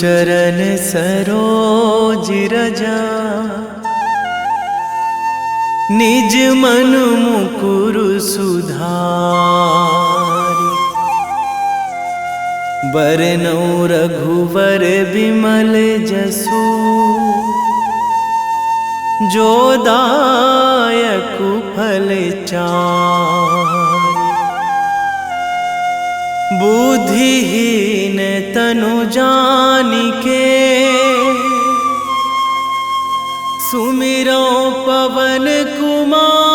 चरण सरोज रजा, निज मन मुकुर सुधारि। बरनौ रघुवर बिमल जसु, जो दायक फल चारि। बुद्धिहीन तनु जानिके, सुमिरो पवन कुमार।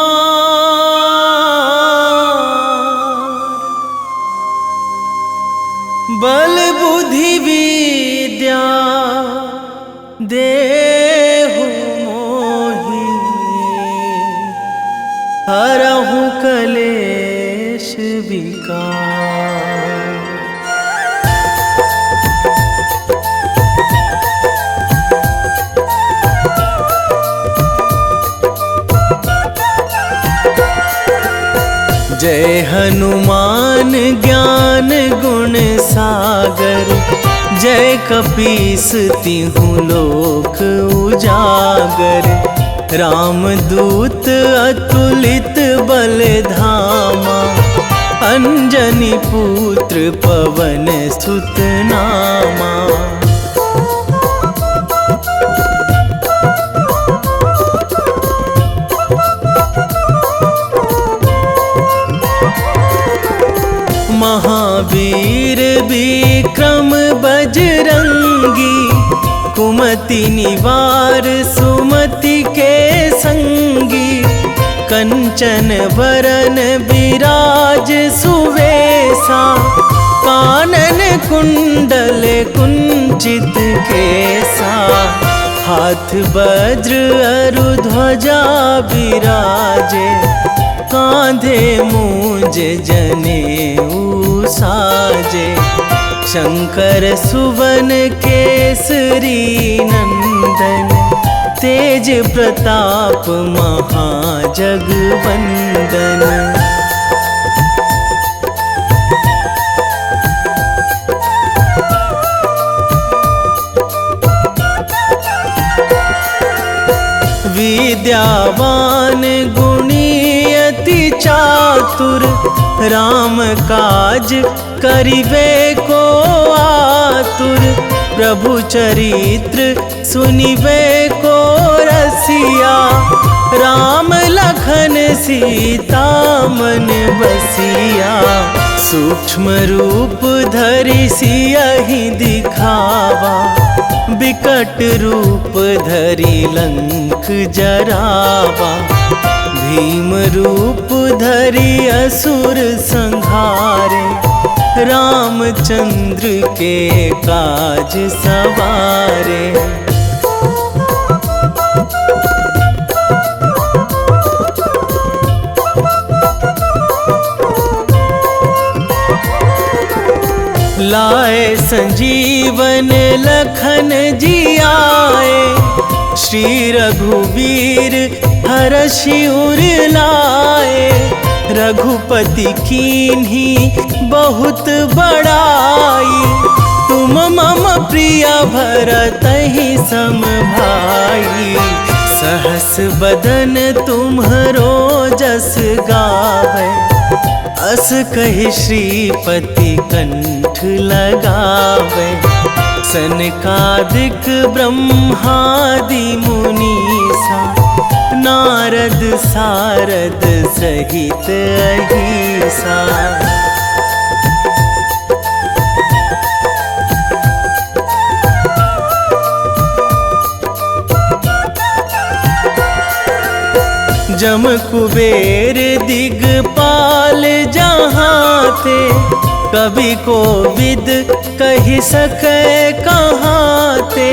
बल बुद्धि विद्या देहु मोहि, हरहु कलेश विकार। जय हनुमान ज्ञान गुण सागर, जय कपीस तिहुँ लोक उजागर। रामदूत अतुलित बल धामा, अंजनी पुत्र पवन सुत नामा। महावीर विक्रम बजरंगी, कुमति निवार सुमति के संगी। कंचन वरन विराज सुवेशा, कानन कुंडल कुंचित केसा। हाथ वज्र अरु ध्वजा बिराजे, कांधे मूंज जनेऊ साजे। शंकर सुवन केसरी नंदन, तेज प्रताप महाजगवंदन। विद्यावान गुणी अति चातुर, राम काज करिबे को आतुर। प्रभु चरित्र सुनिबे को रसिया, राम लखन सीता मन बसिया। सूक्ष्म रूप धरि सियहि दिखावा, बिकट रूप धरि लंक जरावा। भीम रूप धरि असुर संहारे, रामचंद्र के काज सवारे। लाए संजीवन लखन जियाए, श्री रघुवीर हरषि उर लाए। रघुपति कीन्ही बहुत बड़ाई, तुम मम प्रिय भरतहि सम भाई। सहस बदन तुम्हरो जस गावै, अस कहि श्रीपति कंठ लगावै। सनकादिक ब्रह्मादि मुनीसा, नारद सारद सहित अहिसा। जम कुबेर दिगपाल जहाँ थे, कवि कोविद कहि सकै कहाँ ते।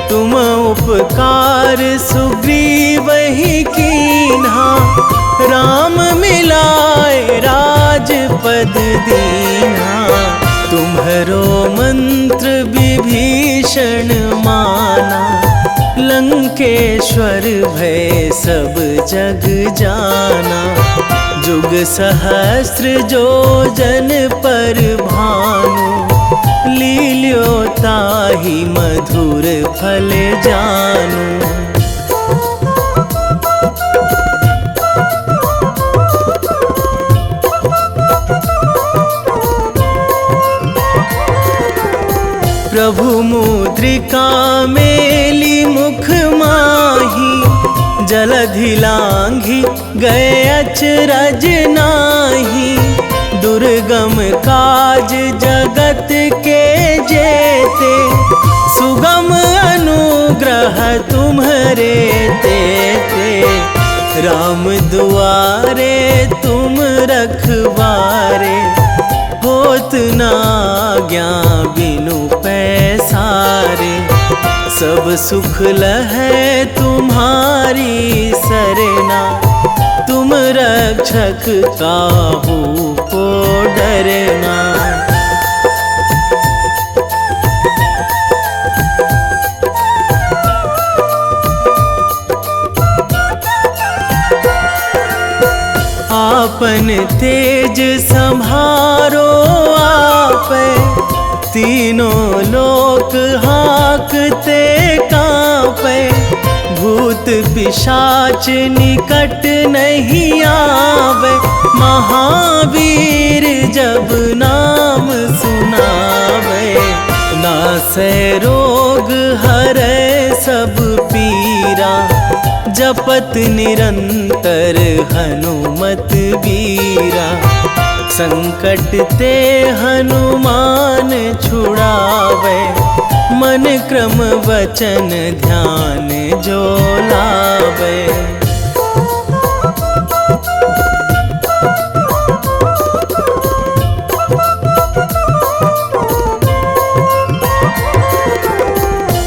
तुम उपकार सुग्रीवहि कीन्हा, राम मिलाए राजपद दीन्हा। तुम्हरो मंत्र विभीषण माना, लंकेश्वर भय सब जग जाना। जुग सहस्त्र जो जन पर भानु, लील्यो ताहि मधुर फल जानू। प्रभु मुद्रिका मेली मुख माही, जलधि लांघी गए अचरज नाही। दुर्गम काज जगत के जेते, सुगम अनुग्रह तुम्हरे तेते। राम दुआरे तुम रखवारे, होत ना आज्ञा बिनु पैसारे। सब सुख लहै तुम्हारी सरना, तुम रक्षक काहू को डरना। आपन तेज संभारो आपै, तीनों लोक हाकते कांपै। भूत पिशाच निकट नहीं आवे, महावीर जब नाम सुनावे। नासै रोग हरै सब पीरा, जपत निरंतर हनुमत बीरा। संकट ते हनुमान छुड़ावे, मन क्रम वचन ध्यान जो लावे।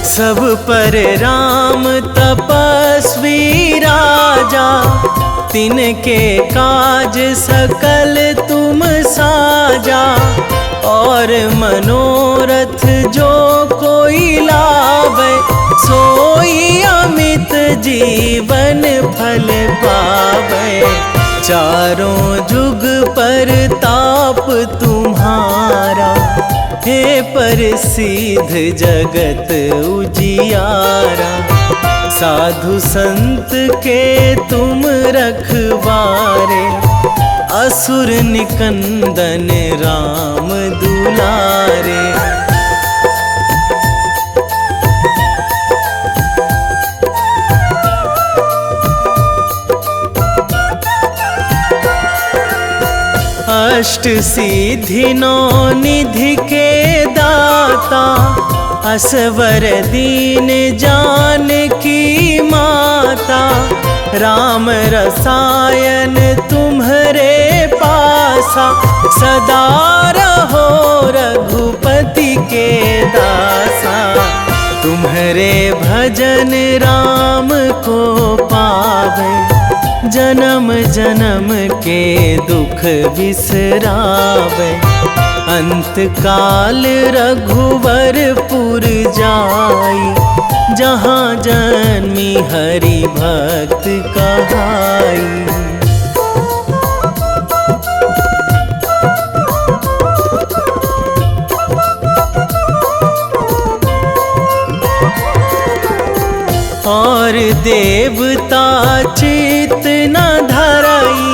सब पर राम तपस्वी राजा, तिनके काज सकल तुम साजा। और मनोरथ जो कोई लावे, सोई अमित जीवन फल पावे। चारों जुग पर ताप तुम्हारा, हे प्रसिद्ध जगत उजियारा। साधु संत के तुम रखवारे, असुर निकंदन राम दुलारे। अष्ट सिद्धि नौ निधि के दाता, असवर दीन जानकी माता। राम रसायन तुम्हरे पासा, सदा रहो रघुपति के दासा। तुम्हरे भजन राम को पावे, जन्म जन्म के दुख बिसरावे। अंत काल रघुवरपुर जाई, जहाँ जन्मी हरि भक्त कहाई। और देवता चित न धराई,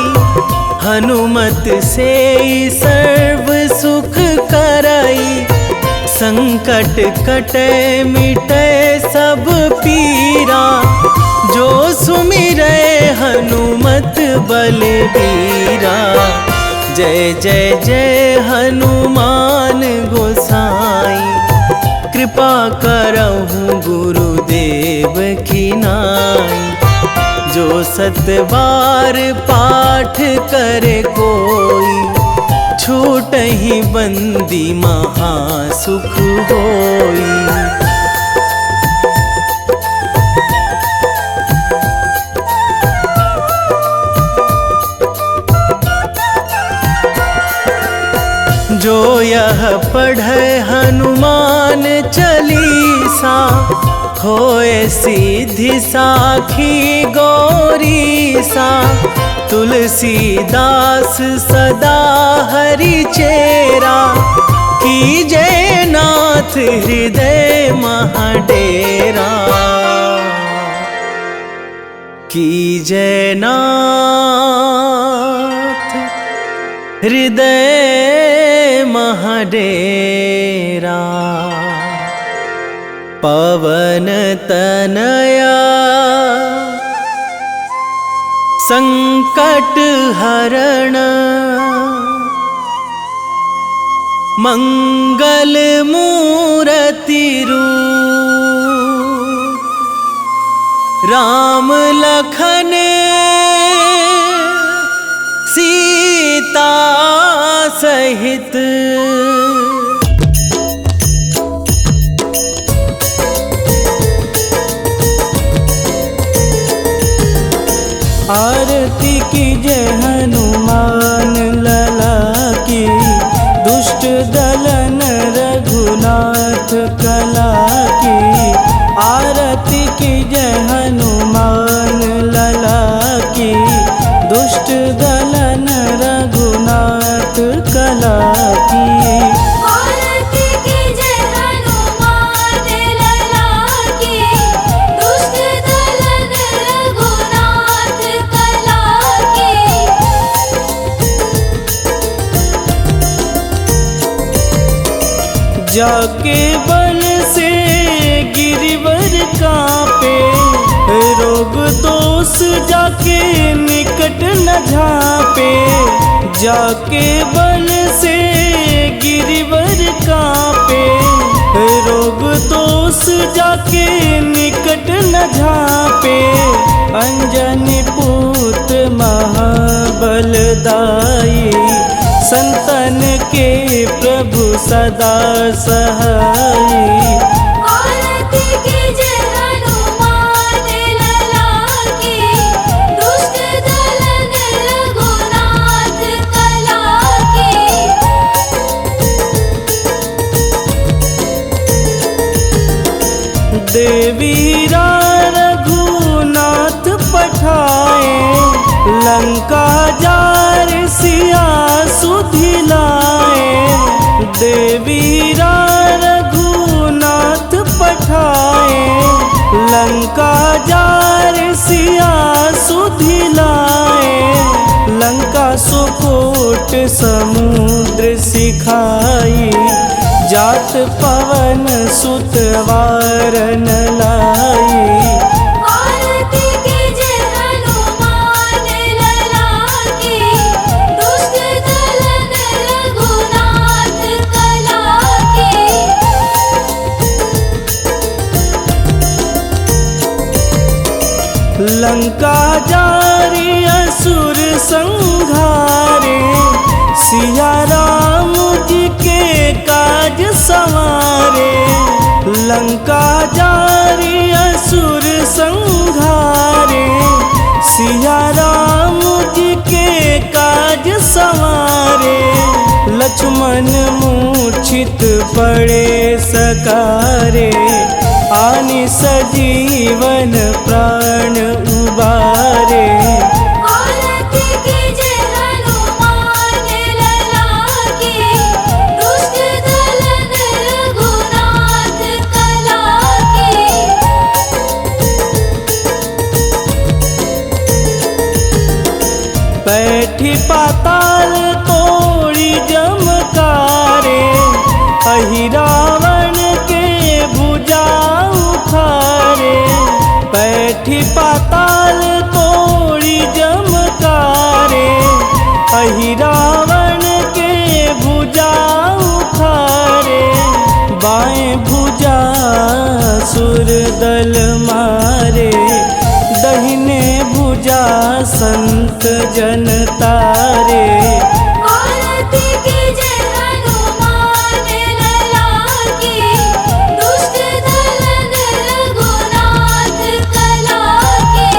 हनुमत से सर्व सुख कराई। संकट कटे मिटे सब पीरा, जो सुमिरै हनुमत बलबीरा। जय जय जय हनुमान गोसाई, कृपा करहु गुरुदेव की नाई। जो सतबार पाठ करे कोई, छूटहि बंदी महासुख होई। जो यह पढ़े हनुमान चालीसा, होए सीधी साखी गौरीसा। तुलसीदास सदा हरि चेरा, कीजे नाथ हृदय महाडेरा, कीजे नाथ हृदय महाडेरा। पवन तनया संकट हरण, मंगल मूर्ति रूप, राम लखन सीता सहित। आरती कीजे हनुमान लला की, दुष्ट दलन रघुनाथ कला की। आरती कीजे हनुमान लला की, दुष्ट दलन रघुनाथ कला की। आरती कीजे हनुमान लला की, दुष्ट दलन रघुनाथ कला की। जाके बल से गिरिवर कांपे, रोग दोष जाके निकट न झापे। जाके बल से गिरिवर कांपे, रोग दोष जाके निकट न झापे। अंजनी पूत महाबलदाई, संतन के प्रभु सदा सहाई। आरती कीजे हनुमान लला की, दुष्ट दलन रघुनाथ कला की। देवीरा रघुनाथ पठाए, लंका जार सिया सुधिलाए। देवीरा रघुनाथ पठाए, लंका जार सिया सुधिलाए। लंका सुकोट समुद्र सिखाई, जात पवन सुत वारन लाई। आरती कीजे हनुमान लला की, दुष्ट दलन रघुनाथ कला की। लंका जारी असुर संघारे, सिया राम जी के काज संवारे। लंका जारी असुर संघारे, सिया राम जी के काज संवारे। लक्ष्मण मूर्छित पड़े सकारे, आनि सजीवन प्राण उबारे। आरती कीजे हनुमान लला की, दुष्ट दलन रघुनाथ कला की। बैठी पाताल तोड़ी जमकारे, अहि रावण के भुजा उखारे। बैठी पाताल तोड़ी जमकारे, अहि रावण के भुजा उखारे। बाएं भुजा सुर दल मारे, दहिने भुजा संत जन तारे। आरती कीजे हनुमान लला की, दुष्ट दलन रघुनाथ कला की।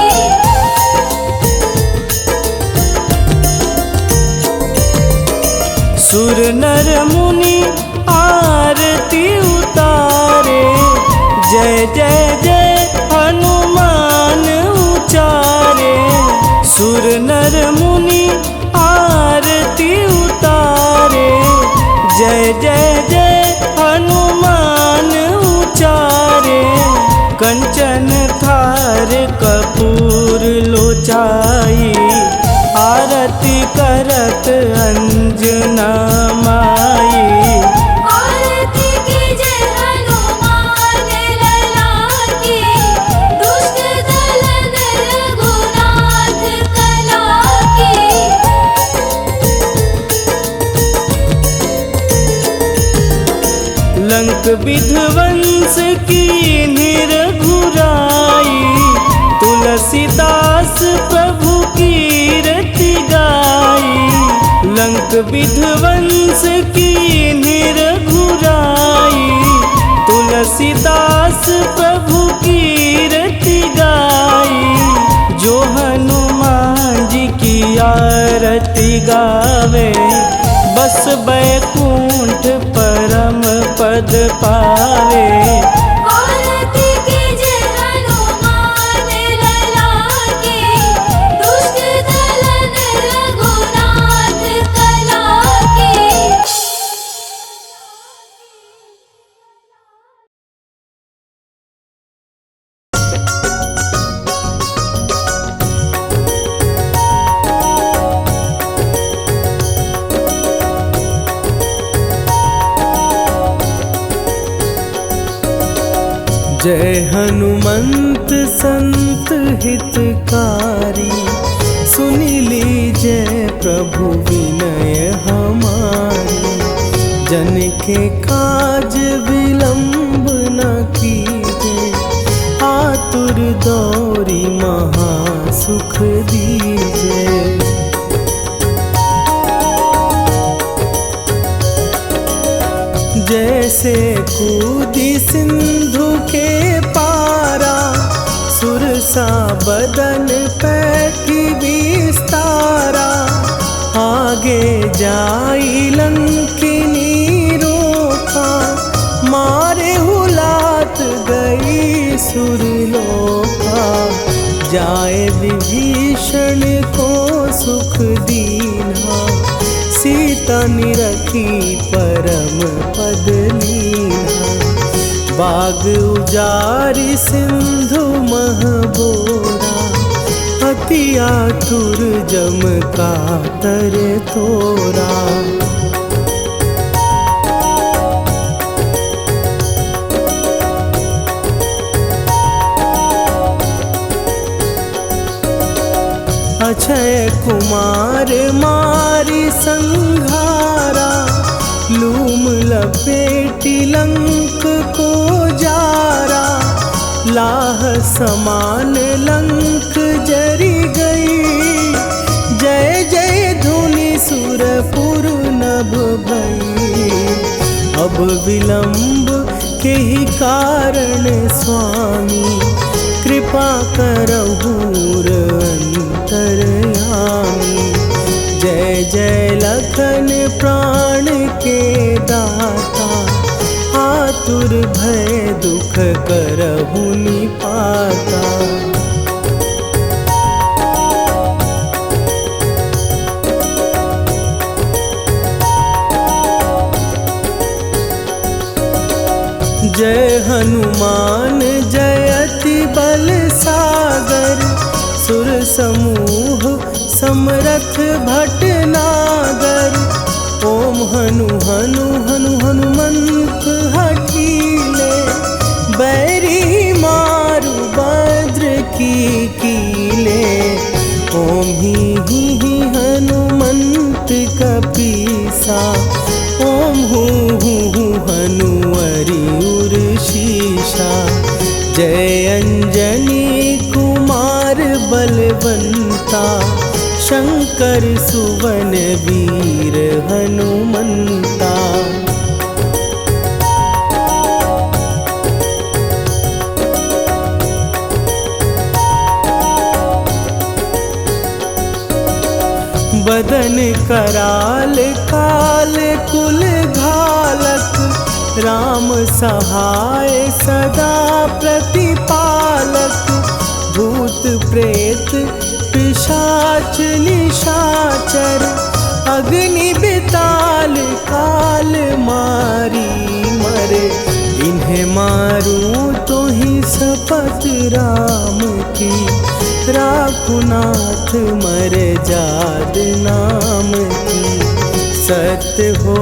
सुर नर मुनि आरती उतारे, जय जय जय हनुमान उचारे। सुर नर मुनि आरती उतारे, जय जय जय हनुमान उचारे, कंचन थार कपूर लोचाई, आरती करत अंजना माई। आरती कीजे हनुमान लला की, दुष्ट दलन रघुनाथ कला की। लंक विध्वंस की निरघुराई, तुलसीदास प्रभु कीरति गाई। लंक विध्वंस की निरघुराई, तुलसीदास प्रभु कीरति गाई। जो हनुमान जी की आरती गावे, बस बैकुंठ परम पद पावे। आरती कीजे हनुमान लला की, दुष्ट दलन रघुनाथ कला की। जय हनुमंत संत हितकारी, सुनि लीजय प्रभु विनय हमारी। जन के काज विलंब न कीजे, आतुर दौरी महा सुख दीजे। जैसे कूदी सिंधु के पारा, सुरसा बदन पैठी विस्तारा। आगे जाई लंकिनी रोका, मारे हुलात गई सुरलोका। जाए विभीषण को सुख दीना, सीता निरखी परम पद लीना। बाग उजारि सिंधु महबोरा, अति आतुर जम कातर तोरा। अक्षय कुमार मारी संघारा, लूम लपेटी लंक को जारा। लाह समान लंक जरी गई, जय जय धुनि सुरपुर नभ भई। अब विलंब के ही कारण स्वामी, कृपा करहु अंतरयामी। जय जय लखन प्राण के दाता, आतुर भय दुख करहु निपाता। जय हनुमान जयति बल सागर, सुर समूह समरथ भटनागर। ओम हनु हनु हनु हनुमंत हठीले, बैरी मारु भद्र की कीले। ओम ही हनुमंत कपीसा, ओम हूँ हनुमरि उर्शीषा। जय अंजनी कुमार बलवंता, शंकर सुवन वीर हनुमंता। बदन कराल काल कुल घालक, राम सहाय सदा प्रतिपालक। भूत प्रेत पिशाच निशाचर, अग्नि बिताल काल मा पर इन्हें मारूं तो ही शपथ राम की, राखुनाथ मर्याद नाम की। सत्य हो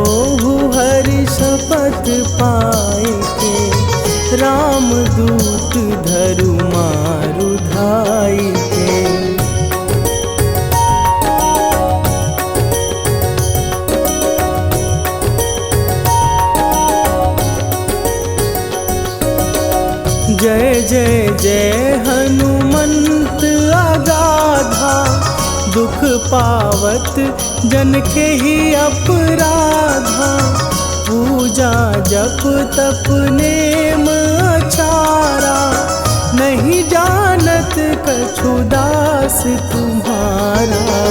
हरि शपथ पाए के, राम दूत धरु मारु धाई के। जय जय जय हनुमंत अगाधा, दुख पावत जन के ही अपराधा। पूजा जप तप नेम अचारा, नहीं जानत कछु दास तुम्हारा।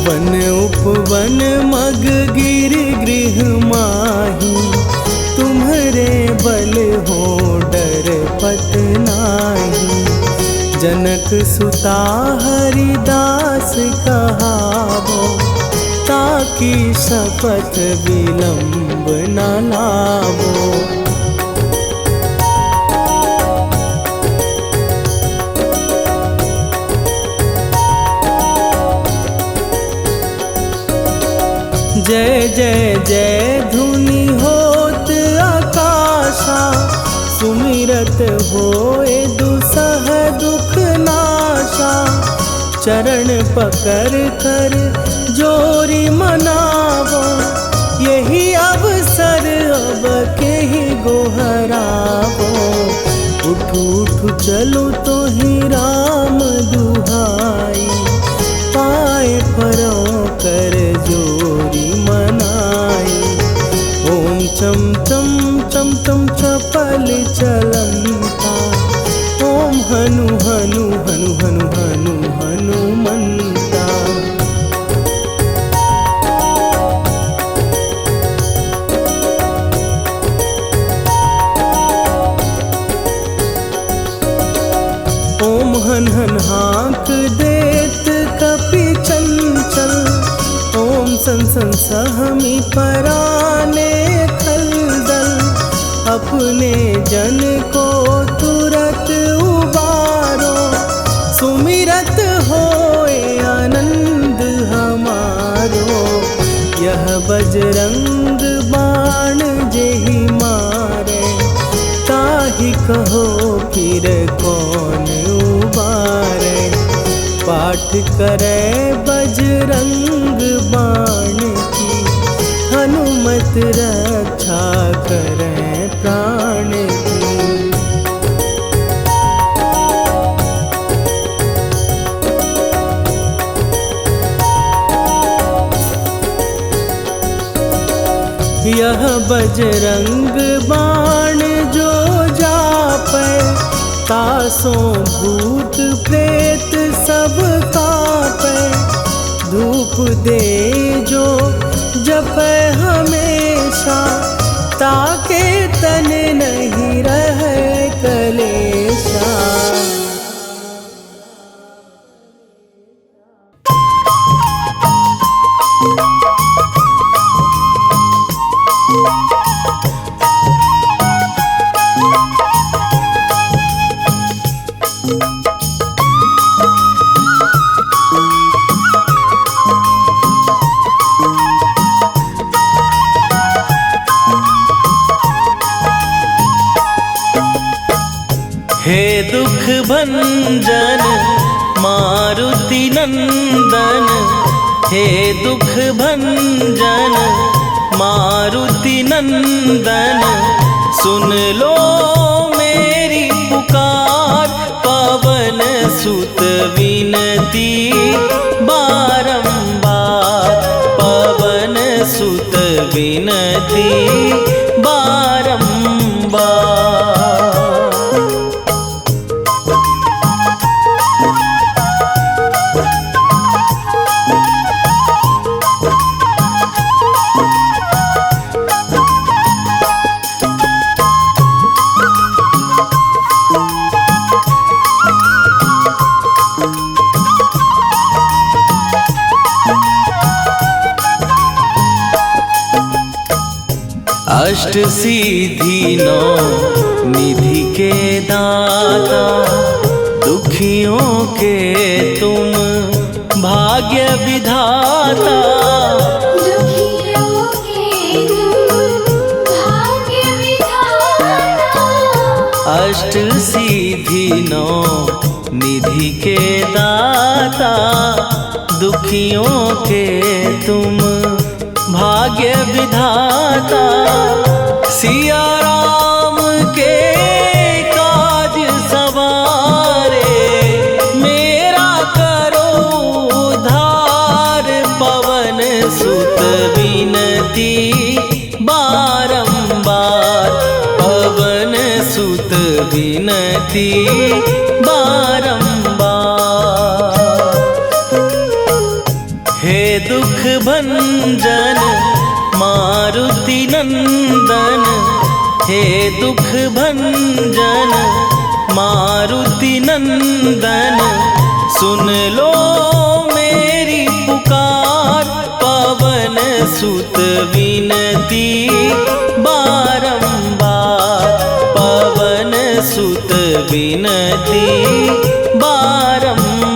वन उपवन मग गिर गृह माही, तुम्हारे बल हो डर पत नाही। जनक सुता हरिदास कहावो, ताकि शपथ विलंब न लावो। जय जय जय धुनि होत आकाशा, सुमिरत होए दुसह दुख नाशा। चरण पकड़ कर जोरी मनावो, यही अवसर अब के ही गोहरावो। उठू उठू चलो तो ही राम दुहाई, पाए परों कर जोरी मनाई। ओम चम चम चम चम चपल चलंता, ओम हनु हनु हनु हनु हनु हनुमंता। ओम हन हन हाँक देत कपि चंचल, ओम सन सन सहमी पराने खलदल। अपने जन को तुरत उबारो, सुमिरत होए आनंद हमारो। यह बजरंग बाण जेहि मारे, ताहि कहो फिर कौन उबारे। पाठ करे बजरंग बाण की, हनुमत रक्षा करे प्राण की। यह बजरंग बाण जो जापै, तासों भूत प्रेत सब कापै। धूप दे जो जपै हमेशा, ताके तन नहीं रहे कलेशा। हे दुख भंजन मारुति नंदन, हे दुख भंजन मारुति नंदन। सुन लो मेरी पुकार, पवन सुत विनती बारंबार। पवन सुत विनती बारंबार। अष्ट सिद्धि नौ निधि के दाता, दुखियों के तुम भाग्य विधाता। दुखियों के तुम भाग्य विधाता। अष्ट सिद्धि नौ निधि के दाता, दुखियों के तुम भाग्य विधाता। सिया राम के काज सवारे, मेरा करो उद्धार। पवन सुत विनती बारंबार, पवन सुत विनती बारंबार। हे दुख भंजन मारुति नंदन, हे दुख भंजन मारुति नंदन। सुन लो मेरी पुकार, पवन सुत विनती बारंबार, पवन सुत विनती बारंबार।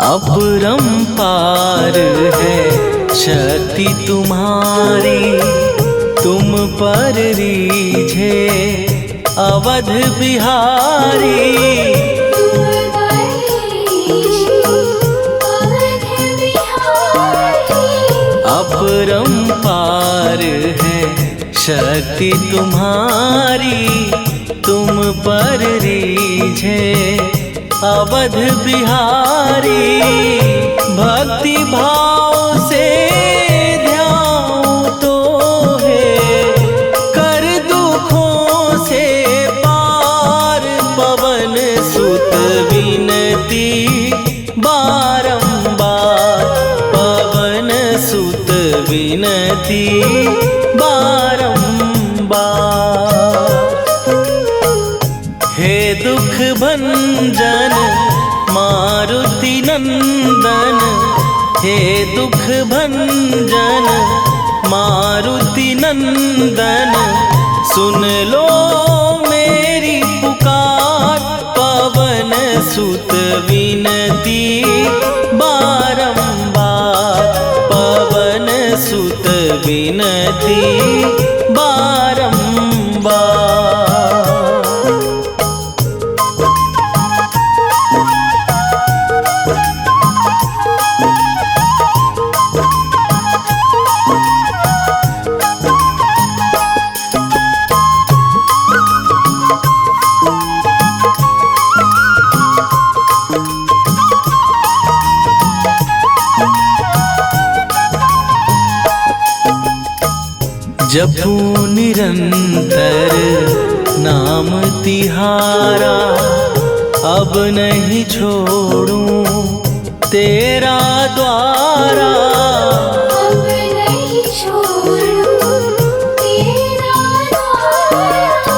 अपरंपार है शक्ति तुम्हारी, तुम पर रीझे अवध बिहारी। अपरंपार है शक्ति तुम्हारी, तुम पर रीझे अवध बिहारी। भक्ति भाव से ध्यान तो है, कर दुखों से पार। पवन सुत विनती बारंबार, पवन सुत विनती बारंबार। हे दुख भंजन मारुति नंदन, हे दुख भंजन मारुति नंदन। सुन लो मेरी पुकार, पवन सुत विनती बारंबार, पवन सुत विनती बारंबार। जपू निरंतर नाम तिहारा, अब नहीं छोड़ूं तेरा द्वारा। अब नहीं छोड़ूं तेरा द्वारा।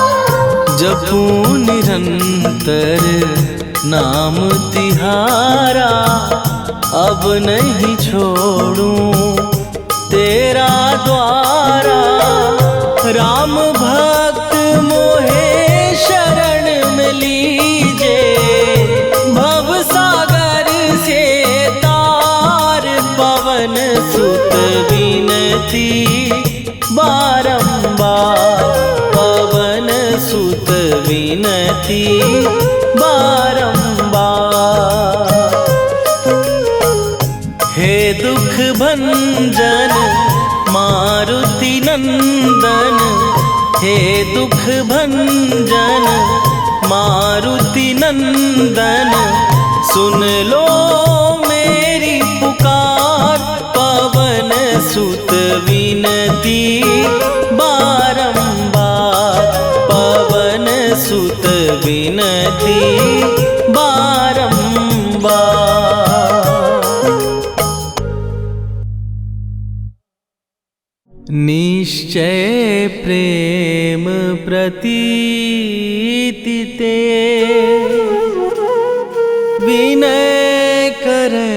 जपू निरंतर नाम तिहारा, अब नहीं छोड़ूं तेरा द्वारा। राम भक्त मोहे शरण में लीजे, भव सागर से तार। पवन सुत विनती बारंबार, पवन सुत विनती बारंबार। हे दुख भंजन मारुति नंदन, हे दुख भंजन मारुति नंदन। सुन लो मेरी पुकार, पवन सुत विनती बारंबार, पवन निश्चय प्रेम प्रतीति ते विनय करे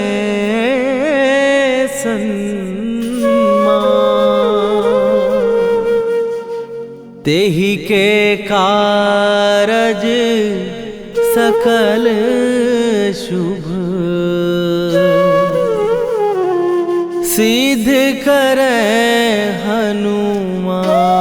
तेहि के कारज सकल शुभ सिद्ध करे हनुमान।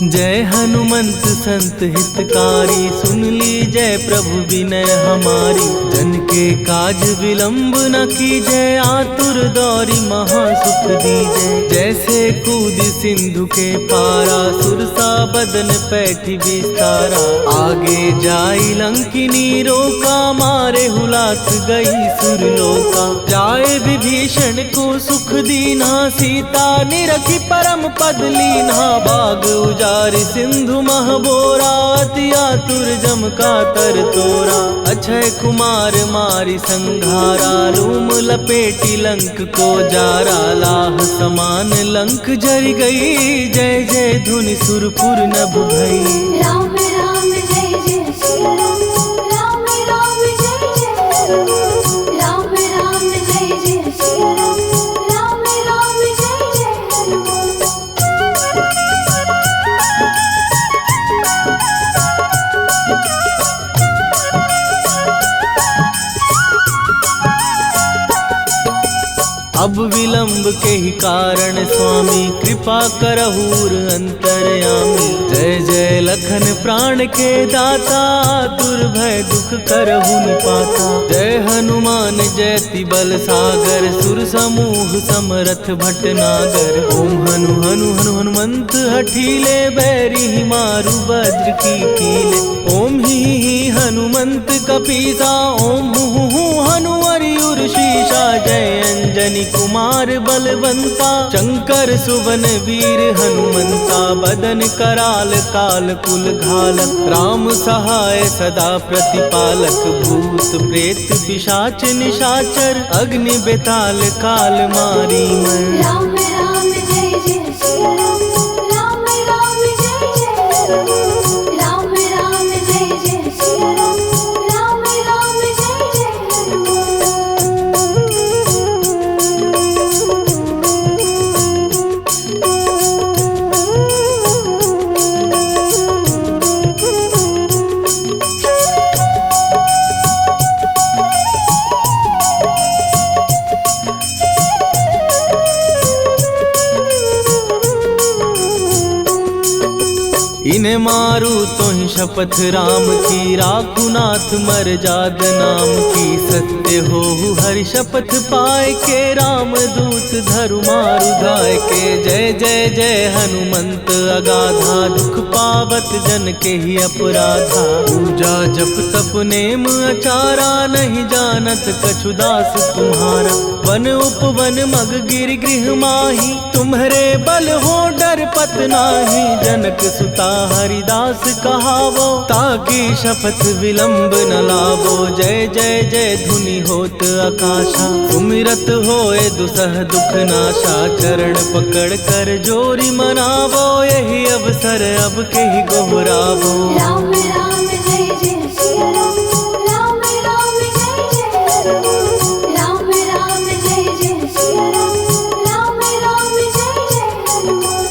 जय हनुमंत संत हितकारी, सुन ली जय प्रभु विनय हमारी। जन के काज विलंब न कीजय, आतुर दौरी महासुख दीजय। जैसे कूद सिंधु के पारा, सुरसा बदन पैठी विस्तारा। आगे जाई लंकिनी रोका, मारे हुलाक गई सुरलोका। जाए विभीषण को सुख दीना, सीता निरखी परम पद लीना। बाग उजारि सिंधु महबोरा, अति आतुर जम का तर तोरा। अक्षय कुमार मारी संघारा, लूम लपेटी लंक को जारा। लाह समान लंक जर गई, जय जय धुनि सुरपुर नभ भई। राम राम जय जय श्री राम, राम राम जय जय राम। राम राम जय जय श्री राम, राम राम जय जय हनुमान। अब विलंब के ही कारण स्वामी, कृपा करहूर अंतरयामी। जय जय लखन प्राण के दाता, दुर्भय दुख करहु निपाता। जय हनुमान जयति बल सागर, सुर समूह समरथ भटनागर। ओम हनु हनु हनु हनुमंत हठीले, बैरी मारु वज्र की कीले। ओम ही हनुमंत कपीसा, ओम हु हनुमरि उर्शीसा। जय अंजनी कुमार बलवंता, शंकर सुवन वीर हनुमंता। बदन कराल काल कुल घालक, राम सहाय सदा प्रतिपालक। भूत प्रेत पिशाच निशाचर, अग्नि बेताल काल मारी मर। राम राम जय जय श्री राम, राम राम जय जय राम। राम राम जय जय श्री राम, राम राम जय जय हनुमान। इन्हें मारू तो ही शपथ राम की, राखू नाथ मर जाद नाम की। सत्य हो हरि शपथ पाए के, राम दूत धरु मारु धाय के। जय जय जय हनुमंत अगाधा, दुख पावत जन के ही अपराधा। पूजा जप तप नेम अचारा, नहीं जानत कछु दास तुम्हारा। वन उपवन मग गिर गृह माही, तुम्हारे बल हो डर पत नाही। जनक सुता हरिदास कहावो, ताकि शपथ विलंब न लावो। जय जय जय धुनि होत आकाशा, सुमिरत होए दुसह दुख नाशा। चरण पकड़ कर जोरी मनावो, यही अवसर अब के ही गोहरावो। राम राम जय जय श्री राम, राम राम जय जय राम। राम राम जय जय श्री राम, राम राम जय जय हनुमान।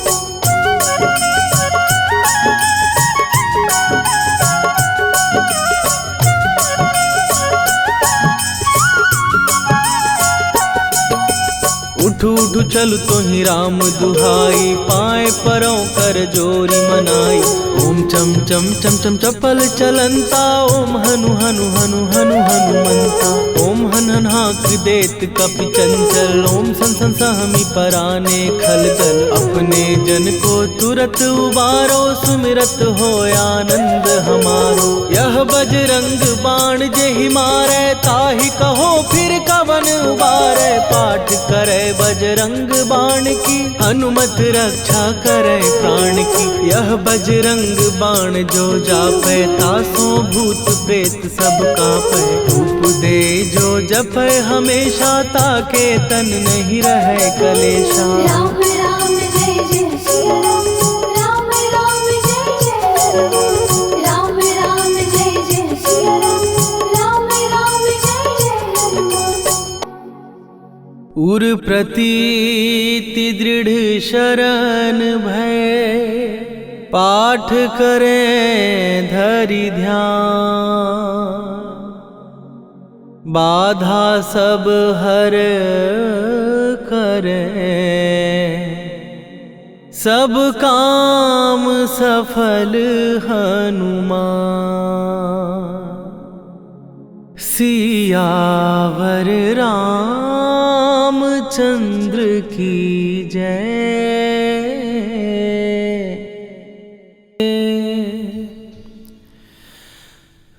उठ उठ उठ चल तो ही राम दुहाई, पाए परों कर जोरी मनाई। ओम चम चम चम चम चपल चलंता, ओम हनु हनु हनु हनु हनुमंता। ओम हन हन हाक देत कपि चंचल, ओम सन सन सहमी पराने खलदल। अपने जन को तुरत उबारो, सुमिरत हो आनंद हमारो। यह बजरंग बाण जेहि मारे, ताहि कहो फिर कवन उबारे। पाठ करे बजरंग बाण की, हनुमत रक्षा करे प्राण की। यह बजरंग बाण जो जापै, तासो भूत प्रेत सब कापै। धूप दे जो जपै हमेशा, ताके तन नहीं रहे कलेशा। राम राम जय जय सिया राम, राम राम जय जय हनुमान। राम राम जय जय सिया राम, राम राम जय जय हनुमान। उर प्रतीति दृढ़ शरण भय, पाठ करें धरि ध्यान। बाधा सब हर करें, सब काम सफल हनुमान। सियावर रामचंद्र की जय।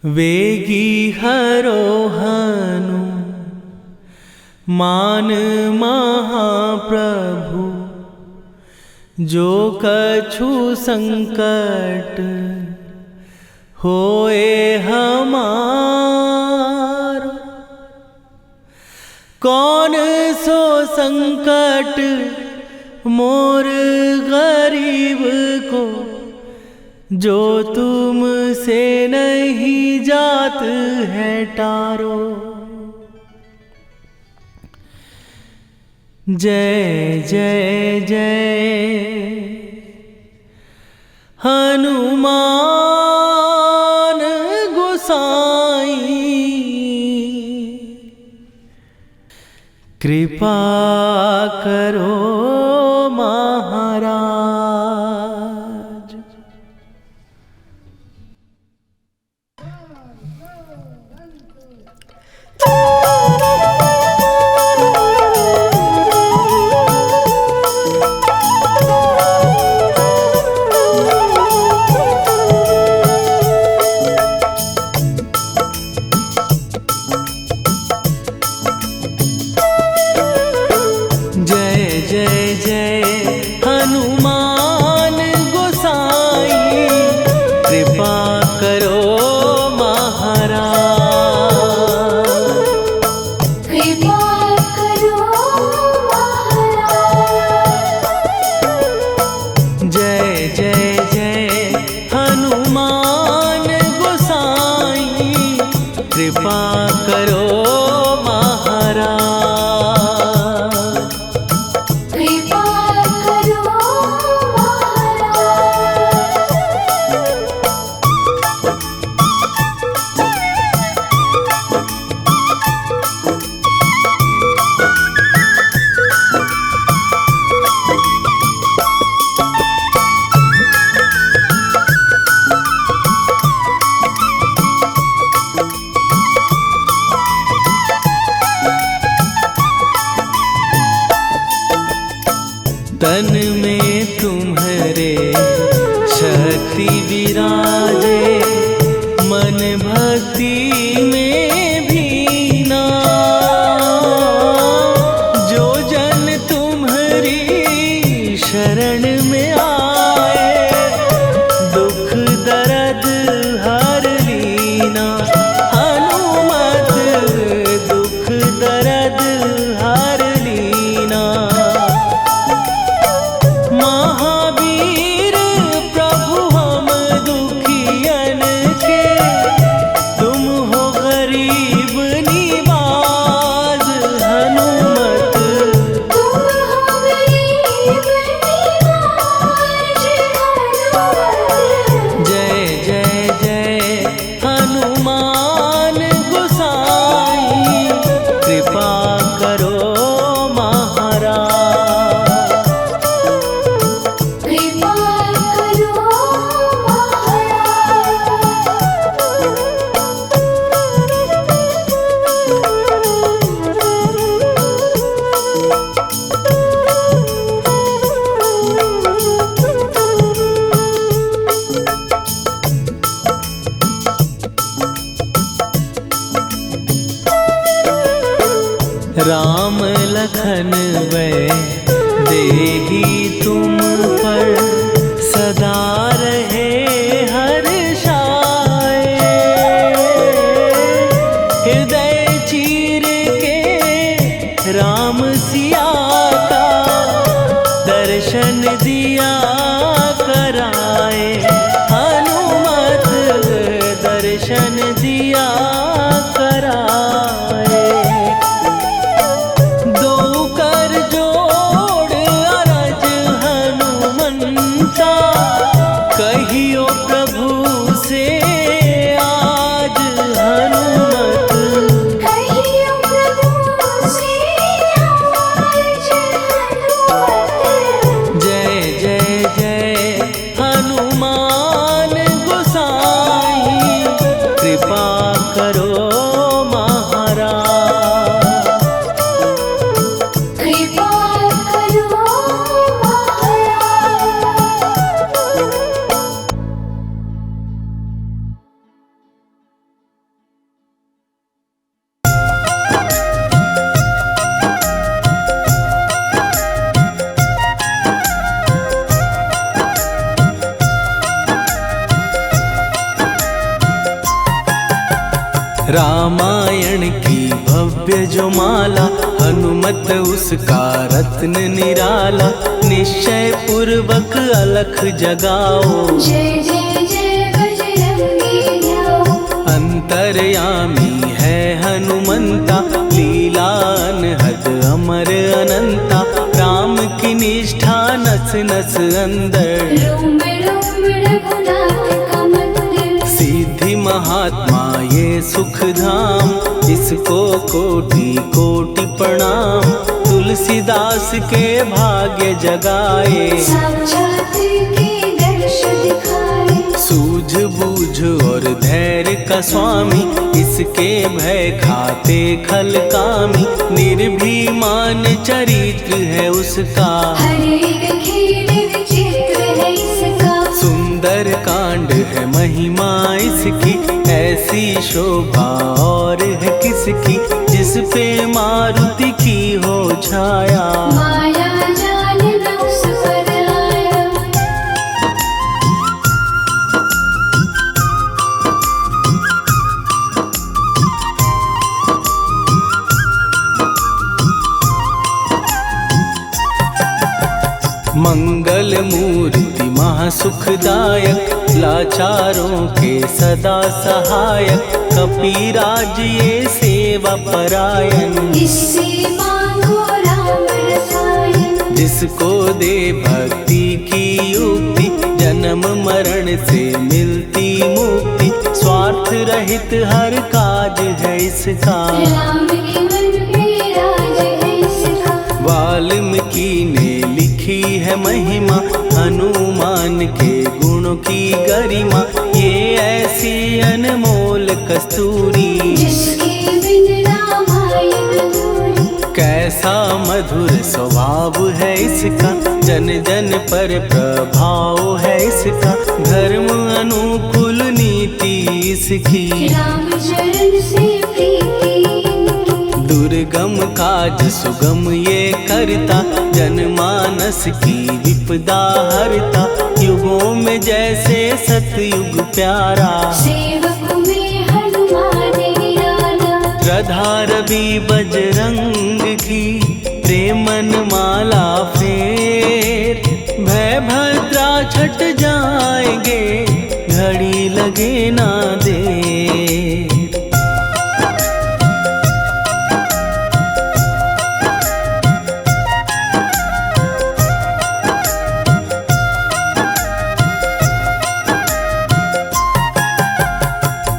वेगी हरोहनु मान महाप्रभु, जो कछु संकट होए हमारो। कौन सो संकट मोर गरीब को, जो तुमसे नहीं जात है टारो। जय जय जय हनुमान गोसाई, कृपा करो महाराज। कृपा करो महाराज। कृपा करो तन में तुम्हारे शक्ति विराजे, मन भक्ति में भीना। जो जन तुम्हारी शरण में आए, दुख दर्द हर लीना। हनुमत दुख दर्द हर लीना। महावीर प्रभु हम दुखी राम लखन वै देही तुम पर सदा रहे हर्षाए। हृदय चीर के राम सिया का दर्शन दिया कराए। हनुमत दर्शन दिया कराए। दो कर जोड़ अरज हनुमंता कहियो प्रभु से आज। हनुमत कहियो प्रभु से आज हनुमत। जय जय जय हनुमान गोसाई कृपा करो महाराज। कृपा करो महाराज। रामायण की भव्य जो माला हनुमत उसका रत्न निराला। निश्चय पूर्वक अलख जगाओ जय जय जय बजरंगी न्याओ। अंतर्यामी है हनुमंता लीला अनहद अमर अनंता। राम की निष्ठा नस नस अंदर रोम रोम रघुनाथ का मंदिर। सिद्धि महात्मा ये सुख धाम इसको कोटि कोटि प्रणाम। तुलसीदास के भाग्य जगाए साक्षात के दर्श दिखाए। सूझ बूझ और धैर्य का स्वामी इसके भय खाते खल कामी। निर्भीमान चरित्र है उसका हर एक खेल विचित्र है इसका। सुंदर कांड है महिमा इसकी ऐसी शोभा और है किसकी। जिस पे मारुति की हो छाया माया जाल न उस पर आया। मंगल मूर्ति महासुखदायक लाचारों के सदा सहायक। कपीराज ये सेवा परायण इससे मांगो राम रसायन। जिसको दे भक्ति की युक्ति जन्म मरण से मिलती मुक्ति। स्वार्थ रहित हर काज है इसका राम के मन पे राज है इसका। वाल्मीकि ने लिखी है महिमा हनुमान के गुणों की गरिमा। ये ऐसी अनमोल कस्तूरी जिसके बिन रामायण अधूरी। कैसा मधुर स्वभाव है इसका जन जन पर प्रभाव है इसका। धर्म अनुकूल नीति इसकी राम चरण से प्रीति इनकी। दुर्गम काज सुगम ये करता जनमानस की विपदा हरता। युगों में जैसे सतयुग प्यारा सेवक में हनुमान निराला। श्रद्धा रवि बजरंग की प्रेमन माला फेर। भय भद्रा छट जाएंगे घड़ी लगे ना दे।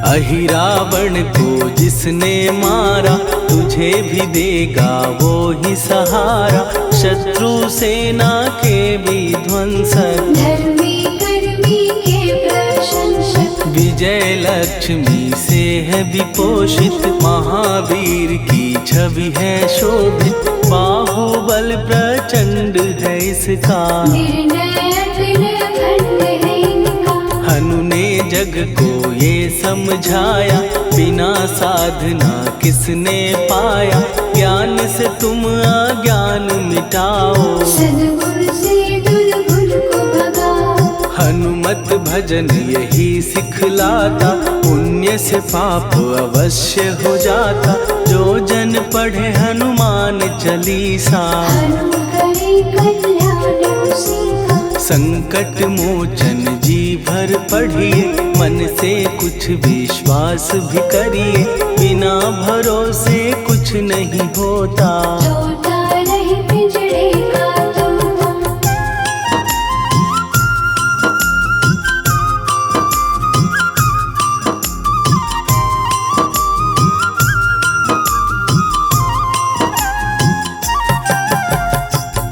अहि रावण को जिसने मारा तुझे भी देगा वो ही सहारा। शत्रु सेना के विध्वंसक धर्मी कर्मी के प्रशंसक। विजय लक्ष्मी से है विपोषित। महावीर की छवि है शोभित। बाहुबल प्रचंड है इसका निर्णय अतुल अखंड है इनका। हनु ने जग को ये समझाया बिना साधना किसने पाया। ज्ञान से तुम अज्ञान मिटाओ। सद्गुण से दुर्गुण को भगाओ। हनुमत भजन यही सिखलाता, पुण्य से पाप अवश्य हो जाता। जो जन पढ़े हनुमान चालीसा, हनुम करे कल्याण उसी का। संकट मोचन जी भर पढ़िए, मन से कुछ विश्वास भी करिए। बिना भरोसे कुछ नहीं होता। टूटा रहे पिंजड़े का तोता।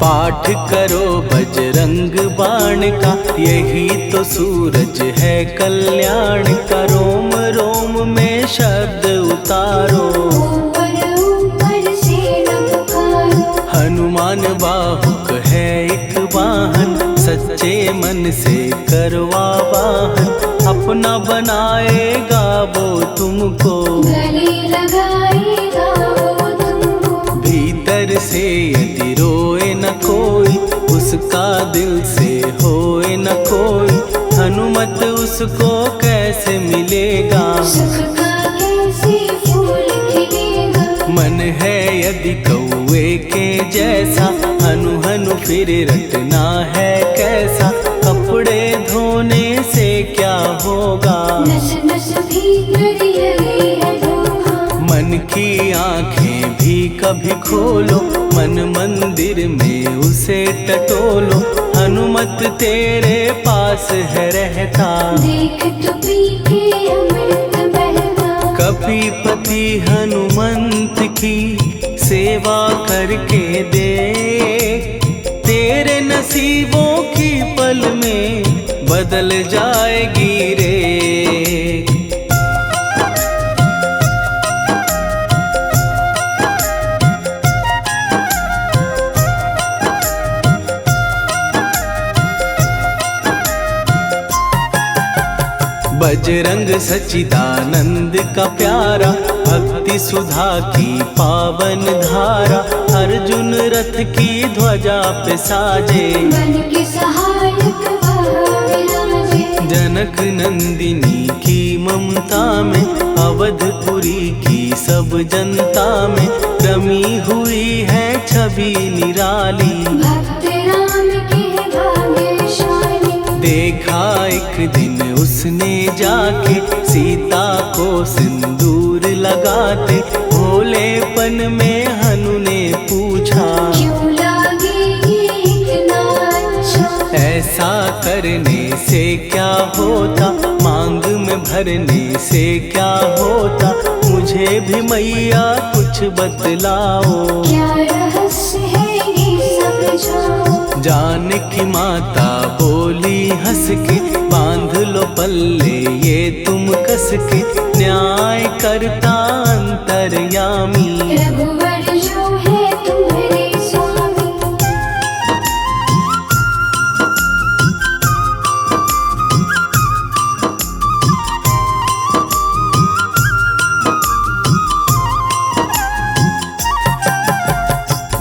पाठ करो बजरंग बाण का, यही तो सूरज है कल्याण का। रोम रोम में शब्द उतारो, ऊपर ऊपर से न पुकारो। हनुमान बाहुक है एक वाहन, सच्चे मन से करवा वाहन। अपना बनाएगा वो तुमको, गले लगाएगा वो तुमको। भीतर से यदि रोए न कोई, उसका दिल से होए न कोई। हनुमत उसको कैसे मिलेगा, सुख का कैसे फूल खिलेगा। मन है यदि कौवे के जैसा, हनु हनु फिर रटना है कैसा। कपड़े धोने से क्या होगा, नस नस भीतर यही है धोखा। मन की आंखें भी कभी खोलो, मन मंदिर में उसे टटोलो। हनुमत तेरे पास है रहता, देख तो पी के अमृत बहता। कपीपति हनुमंत की सेवा करके दे। तेरे नसीबों की पल में बदल जाएगी रे। बजरंग सच्चिदानंद का प्यारा, भक्ति सुधा की पावन धारा। अर्जुन रथ की ध्वजा पे साजे, मन के सहायक वह विराजे। जनक नंदिनी की ममता में, अवधपुरी की सब जनता में। रमी हुई है छवि निराली, भक्त राम के भाग्यशाली। देखा एक दिन उसने जाके, सीता को सिंदूर लगाते। भोलेपन में हनु ने पूछा, क्यों लागे ये इतना अच्छा। ऐसा करने से क्या होता, मांग में भरने से क्या होता। मुझे भी मैया कुछ बतलाओ, क्या रहस्य है ये समझाओ। जानकी माता बोली हंस के, बांध लो पल्ले ये तुम कस के। न्याय करता अंतर्यामी, रघुवर जो है तुम्हारे स्वामी।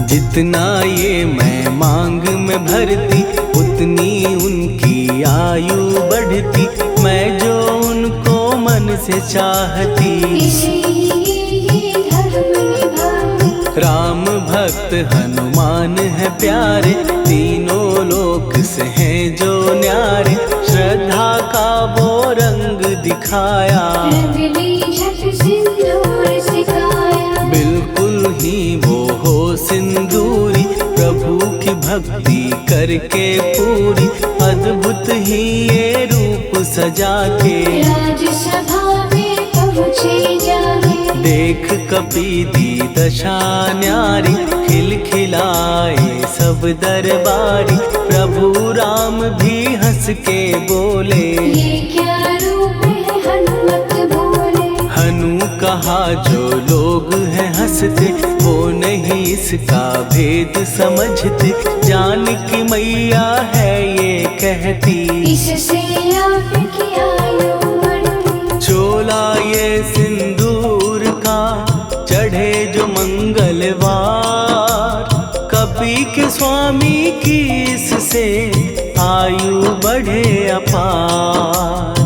जितना ये मैं मांग में भरती, उतनी उनकी आयु बढ़ती। मैं जो उनको मन से चाहती, इसीलिए धर्म निभाती। राम भक्त हनुमान है प्यारे, तीनों लोक से हैं जो न्यारे। श्रद्धा का वो रंग दिखाया, रंग ली झट सिंदूर सिखाया। बिल्कुल ही वो हो सिंदूरी, प्रभु की भक्ति करके पूरी। अद्भुत ही ये रूप सजा के, राजसभा में पहुँचे जाके। देख कपीदी दशा न्यारी, खिलखिलाए सब दरबारी। प्रभु राम भी हंस के बोले, ये क्या रूप है हनुमत बोले। हनु कहा जो लोग हैं हंसते, वो नहीं इसका भेद समझते। जानकी मैया है ये कहती, इससे आपकी आयु बढ़ती। चोला ये सिंदूर का, चढ़े जो मंगलवार। स्वामी की इससे आयु बढ़े अपार।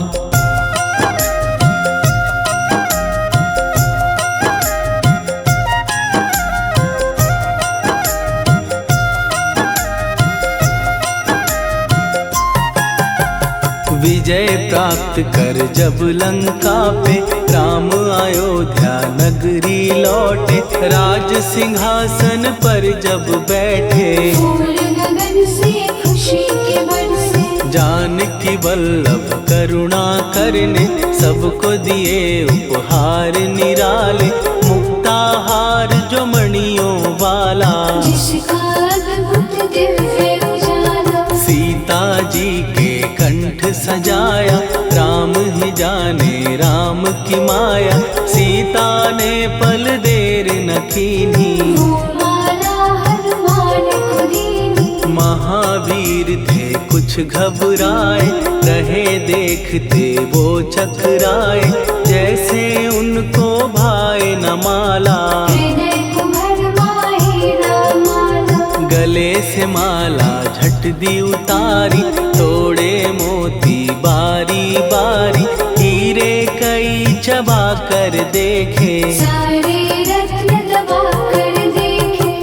विजय प्राप्त कर जब लंका पे राम अयोध्या नगरी लौटे, राज सिंहासन पर जब बैठे, फूल गगन से खुशी के बरसे, जानकी वल्लभ करुणा करने सबको दिए उपहार निराले, मुक्ताहार जो मणियों वाला, जिसका अद्भुत दिव्य उजाला, सीता जी के कंठ सजाया, राम ही जाने राम की माया, सीता ने पल देर न कीन्ही, वो माला हनुमान को दीनी। महावीर थे कुछ घबराए, रहे देखते वो चकराए, जैसे उनको भाए न माला, हृदय को भरमाए रामाला, गले से माला झट दी उतारी, तोड़े मोती बारी बारी, हीरे कई चबा कर देखे, सारे रत्न दबा कर देखे।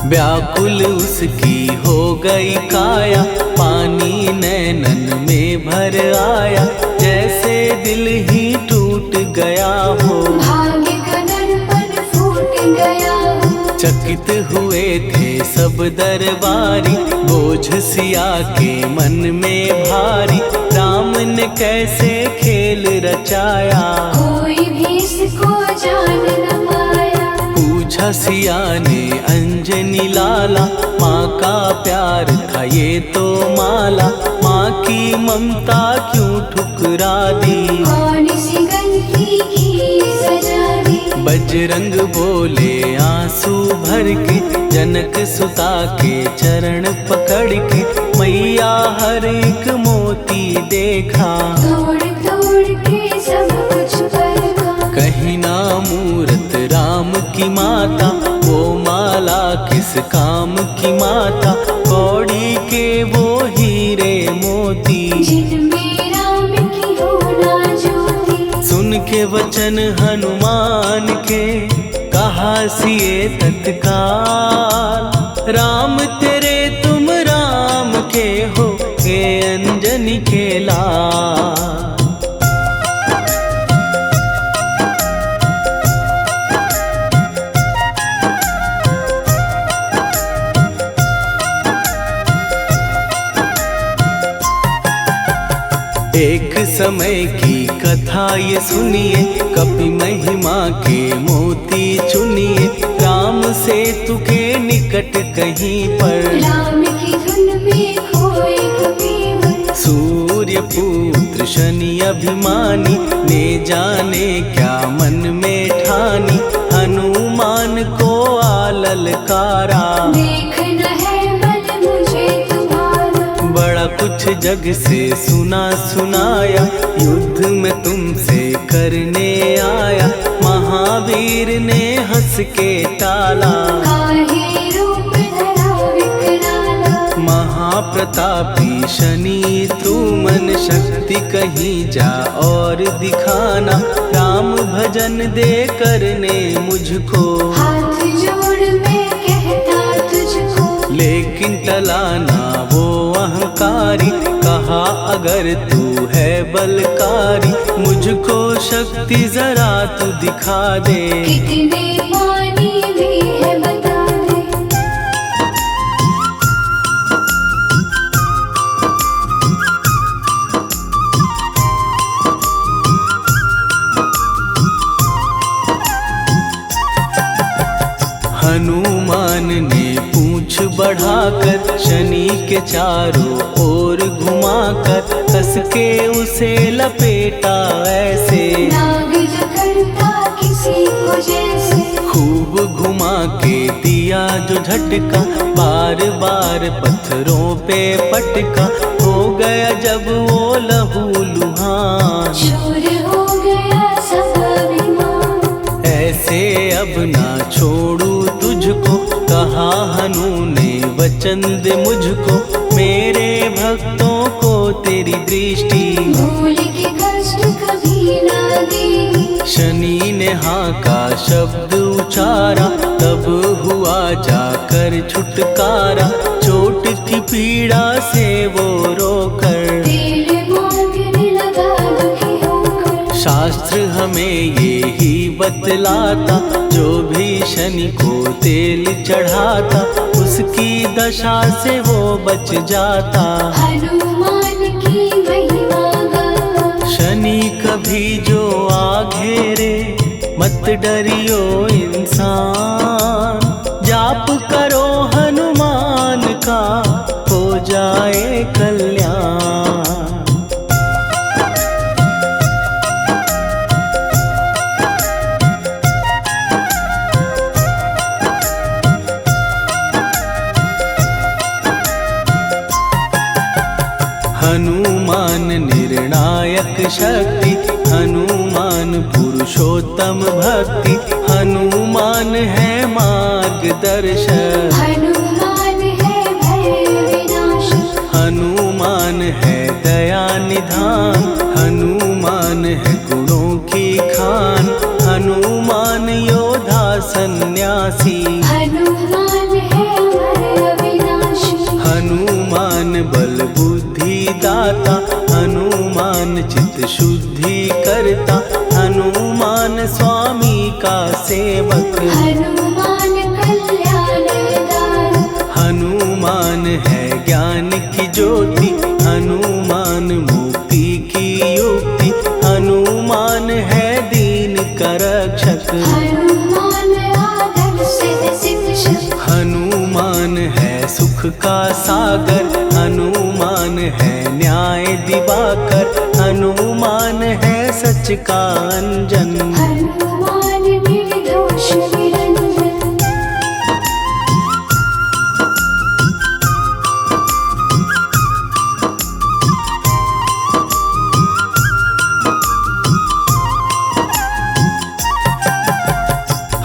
व्याकुल उसकी हो गई काया, पानी नैनन में भर आया, जैसे दिल ही टूट गया हो, भाग्य का दर्पण फूट गया हो, चकित हुए थे सब दरबारी, बोझ सिया के मन में भारी, राम ने कैसे खेल रचाया, कोई भी इसको जान न पाया, पूछा सिया ने अंजनी लाला, माँ का प्यार था ये तो माला, माँ की ममता क्यों ठुकरा दी, कौन सी गलती की सजा दी, बजरंग बोले आंसू भर के, जनक सुता के चरण पकड़ के, मैया हर एक मोती देखा, तोड़ तोड़ के सब कुछ परखा, कहीं ना मूरत राम की माता, वो माला किस काम की माता, कौड़ी के वो हीरे मोती, जिनमें राम की होना ज्योति, सुन के वचन हनुमान के कहा सिए तत्काल, राम तेरे तुम राम के हो, के अंजनी के लाल। एक समय की कथा ये सुनिए, कपि महिमा के मोती चुनिए, राम सेतु के निकट कहीं पर, राम की धुन में खोए कबीर, सूर्य पुत्र शनि अभिमानी, ने जाने क्या मन में ठानी, हनुमान को आललकारा, देखना है बल मुझे तुम्हारा, बड़ा कुछ जग से सुना सुनाया, युद्ध में तुमसे करने आया, महावीर ने हंस के टाला, काहे रूप धरा विकराला, महाप्रतापी शनि तू मन शक्ति कहीं जा और दिखाना, राम भजन दे करने मुझको, हाथ जोड़ मैं कहता तुझको, लेकिन टलाना वो अहंकारी, कहा अगर तू है बलकारी, मुझको शक्ति जरा तू दिखा दे, कितने पानी भी है बता दे, हनुमान ने पूंछ बढ़ाकर, शनि के चारों ओर घुमाकर, कस के उसे लपेटा ऐसे, नाग जो करता किसी को जैसे, खूब घुमा के दिया दिया जो झटका, बार बार पत्थरों पे पटका, हो गया जब वो लहू लुहान। शूर हो गया सब अभिमान, ऐसे अब ना छोड़ू तुझको, कहा हनु ने वचन दे मुझको, मेरे भक्तों को तेरी दृष्टि भूल के कष्ट कभी ना दी। शनि ने हाँ का शब्द उचारा, तब हुआ जाकर छुटकारा, चोट की पीड़ा से वो रोकर तेल मांगने लगा दुखी होकर। शास्त्र हमें ये ही बतलाता, जो भी शनि को तेल चढ़ाता, उसकी दशा से वो बच जाता। हनुमान की महिमा गा, शनि कभी जो आ घेरे, मत डरियो इंसान, जाप करो हनुमान का, हो जाए कल्याण। हनुमान निर्णायक शक्ति, हनुमान पुरुषोत्तम भक्ति, हनुमान है मार्गदर्शक, हनुमान है भय विनाशक। हनुमान है दया निधान, हनुमान है गुणों की खान, हनुमान योद्धा सन्यासी, हनुमान है अमर अविनाशी। हनुमान बल बुद्धि दाता, हनुमान चित्त शुद्धि करता, हनुमान स्वामी का सेवक, हनुमान कल्याणदायक। हनुमान है ज्ञान की ज्योति, हनुमान मुक्ति की युक्ति, हनुमान है दीन का रक्षक, हनुमान आदर्श शिक्षक। हनुमान है सुख का सागर, हनुमान है न्याय दिवाकर, हनुमान है सच का अंजन। हनुमान निर्दोष निरंजन,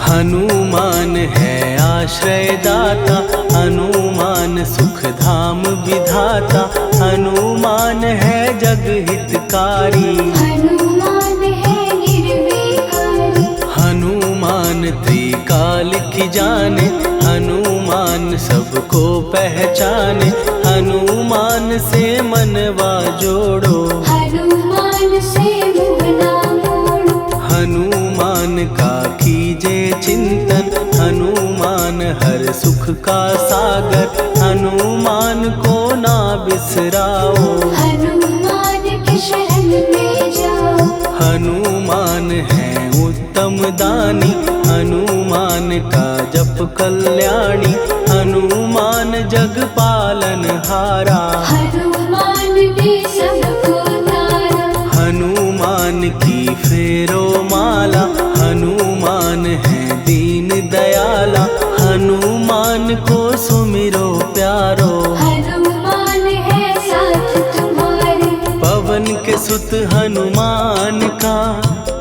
हनुमान है आश्रय दाता, हनुमान सुख धाम विधाता, हनुमान है जग हितकारी, हनुमान है निर्विकारी। हनुमान त्रिकाल की जाने, हनुमान सबको पहचाने, हनुमान से मनवा जोड़ो, हनुमान से मुँह ना मोड़ो। हनुमान का कीजे चिंतन, हनुमान हर सुख का सागर, हनुमान को ना बिसराओ, हनुमान की शरण में जाओ। हनुमान है उत्तम दानी, हनुमान का जप कल्याणी, हनुमान जग पालन हारा, हनुमान ने सबको तारा। हनुमान की फेरो माला, हनुमान है दीन दयाला, हनुमान को सुमिरो प्यारो, हनुमान है साथ तुम्हारे। पवन के सुत हनुमान का,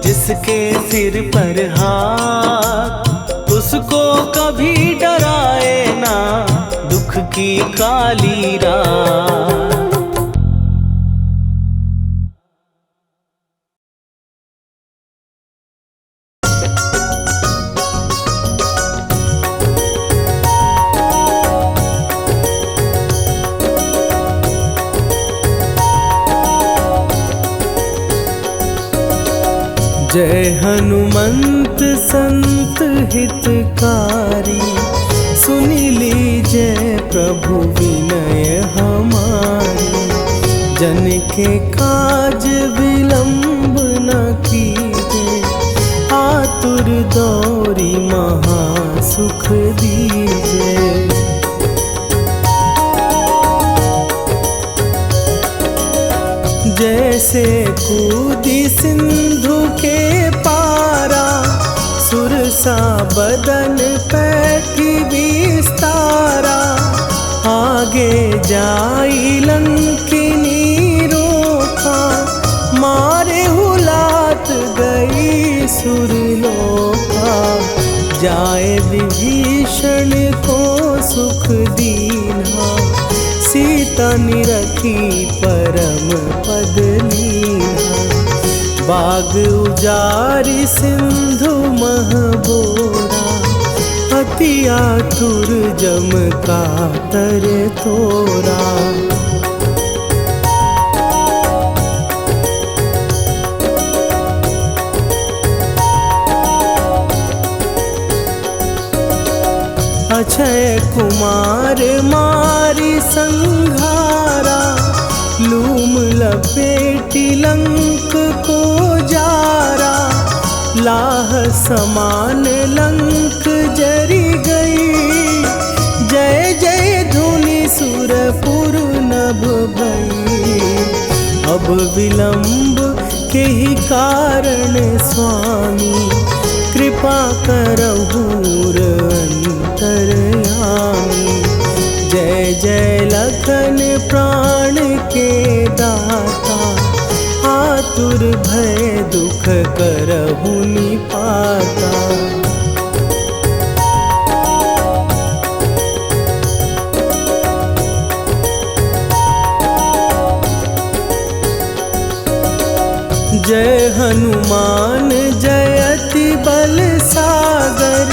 जिसके सिर पर हाथ, उसको कभी डराए ना दुख की काली रात। जय हनुमंत संत हितकारी, सुनी लीजिए प्रभु विनय हमारी, जन के काज विलंब न कीजिए, आतुर दौरी महासुख दीजिए। जैसे कूदी सिंधु के पारा, सुरसा बदन पैठी भी द्वारा, आगे जाई लंकिनी रोका, मारे हुलात गई सुरलोका, जाए विभीषण को सुख दीना, सीता निरखी परम पद लीना, बाग उजारि सिंधु महबोरा, अति आतुर जम कातर तोरा। अक्षय कुमार मारी संघारा, लूम लपेटी लंक को जारा, लाह समान लंक जरी गई, जय जय धुनि सुरपुर नभ भई, अब विलंब के ही कारण स्वामी, कृपा करहु अंतरयामी, जय जय लखन प्राण के दाता, आतुर भय दुख करहु निपाता। जय हनुमान जयति बल सागर,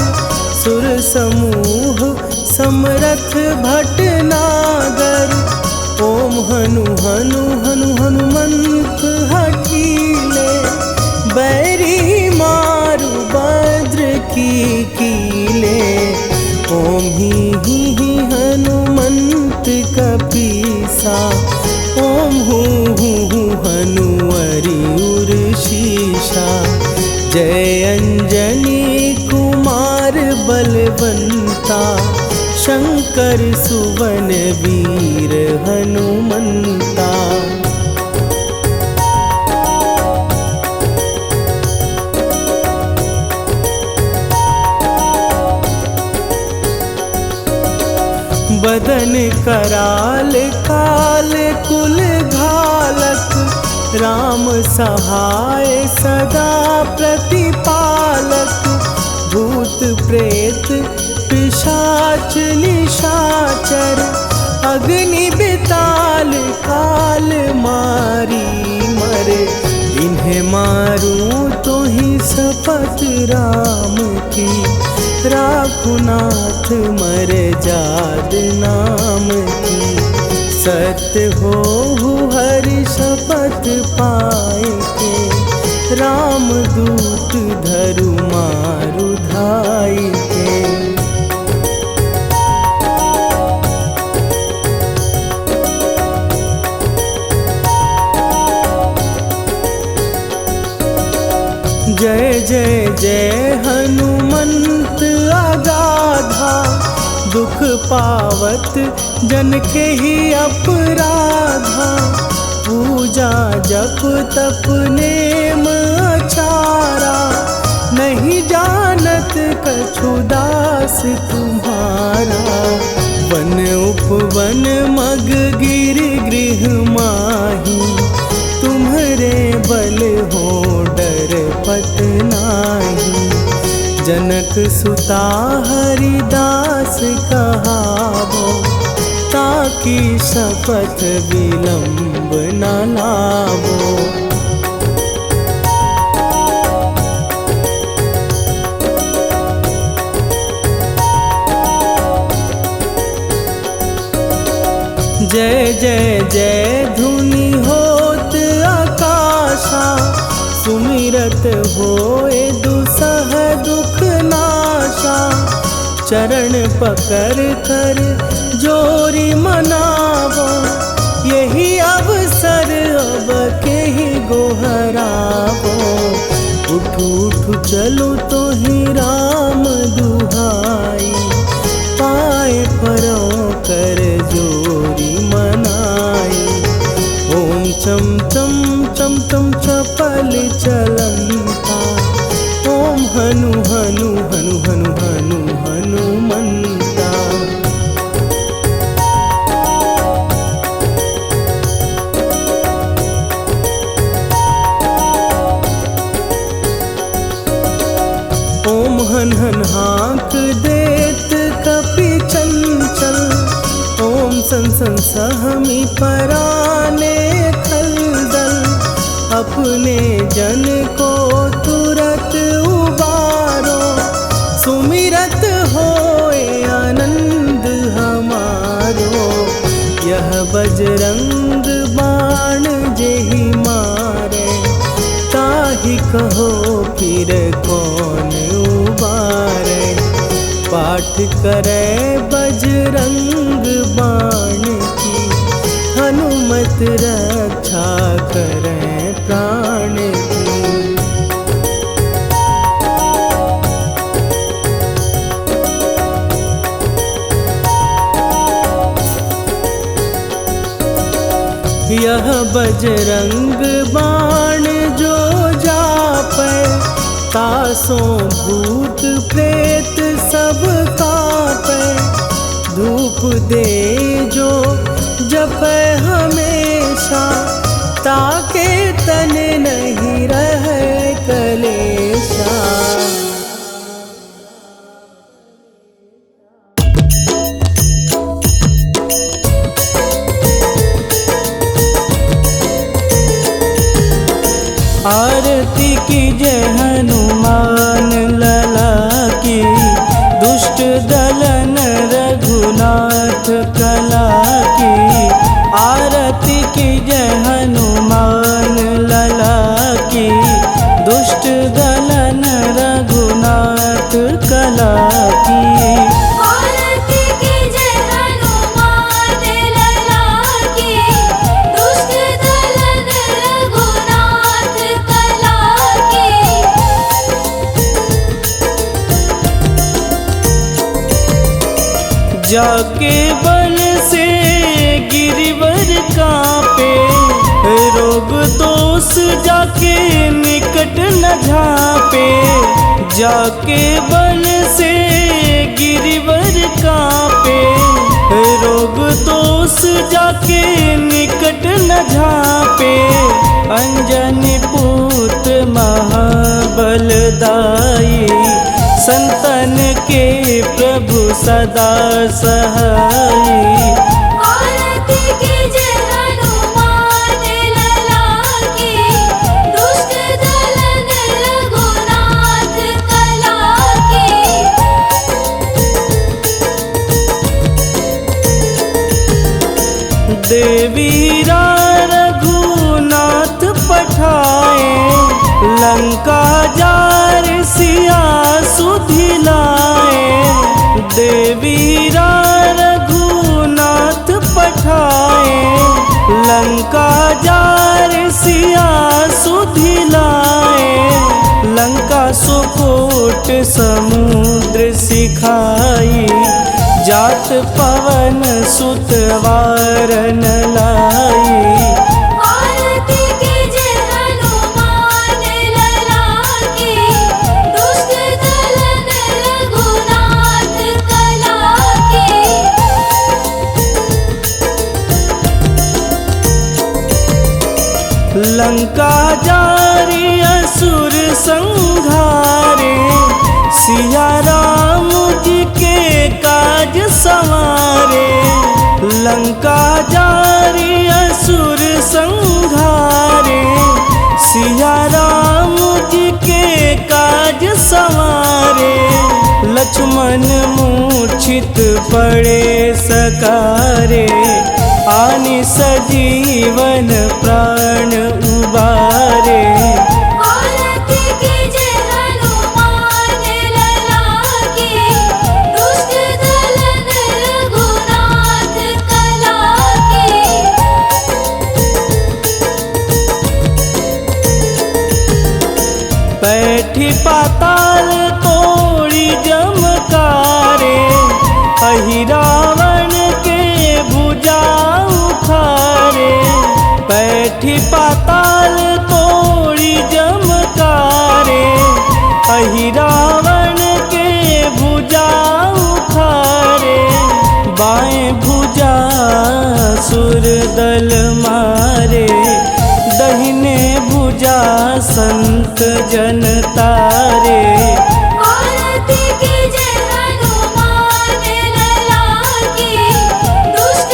सुर समूह समरथ भटनागर, ओम हनु हनु हनु हनुमंत हठीले, बैरी मारु भद्र की कीले, ओम ही हनुमंत कपीसा, ओम हूँ हनुअरि उर्शीषा, जय अंजनी कुमार बलवंता, शंकर सुवन वीर हनुमंता। बदन कराल काल कुल घालक, राम सहाय सदा प्रतिपालक, भूत प्रेत पिशाच निशाचर, अग्नि बिताल काल मारी मरे, इन्हें मारूं तो ही शपथ राम की, राखुनाथ मर जाद नाम की, सत्य हो हरि शपथ पाए के, राम दूत धरु मारु धाई के। जय जय जय हनुमंत अगाधा, दुख पावत जन के ही अपराधा, पूजा जप तप नेम अचारा, नहीं जानत कछु दास तुम्हारा, वन उपवन मग गिर गृह माही, तुम्हरे बल हो डर पत नाही, जनक सुता हरिदास कहावो, ताकि शपथ विलंब न लावो। जय जय जय धुनि होत आकाशा, सुमिरत होए दुसह दुख नाशा, चरण पकड़ कर जोरी मनावो, यही अवसर अब के ही गोहरावो, उठ उठ चलो तो ही राम दुहाई, पाए परों कर जोरी मनाई, ओम चम चम चम चम चपल चलंता, ओम हनु हनु हनु हनु हनु हनुमंता। सन सहमी पराने खलदल, अपने जन को तुरत उबारो, सुमिरत होए आनंद हमारो। यह बजरंग बाण जेहि मारे, ताहि कहो फिर कौन उबारे। पाठ करे बजरंग बाण की, हनुमत रक्षा करे प्राण की। यह बजरंग बाण जो जापै, तासों भूत प्रेत सब कापै। धूप दे जो जपै हमेशा, ताके तन नहीं रहे कलेशा। आरती कीजय हनुमान लला की, दुष्ट दलन रघुनाथ कला की। आरती कीजय हनुमान लला की, दुष्ट दलन रघुनाथ कला की। आरती कीजय हनुमान लला की, दुष्ट दलन रघुनाथ कला की। जाके बल से गिरिवर कांपे, रोग दोष जाके निकट न झापे। जाके बल से गिरिवर कांपे, रोग दोष जाके निकट न झापे। अंजनी पूत महाबलदाई, संतन के प्रभु सदा सहाई। आरती कीजय हनुमान लला की, दुष्ट दलन रघुनाथ कला की। देवीरा रघुनाथ पठाए, लंका जार सिया सुधिलाए। देवीरा रघुनाथ पठाए, लंका जार सिया सुधिलाए। लंका सुकोट समुद्र सिखाई, जात पवन सुत वारन लाई। आरती कीजय हनुमान लला की, दुष्ट दलन रघुनाथ कला की। लंका जारी असुर संहारे, सिया राम जी के काज संवारे। लंका जारी असुर संहारे, सिया राम जी के काज संवारे। लक्ष्मण मूर्छित पड़े सकारे, आनि सजीवन प्राण उबारे। आरती कीजय हनुमान लला की, दुष्ट दलन रघुनाथ कला की। बैठी पाताल तोड़ी जमकारे, अहि रावण के भुजा उखारे। बैठी पाताल तोड़ी जमकारे, अहि रावण के भुजा उखारे। बाएं भुजा सुर दल मारे, दहिने भुजा संत जन तारे। आरती कीजय हनुमान लला की, दुष्ट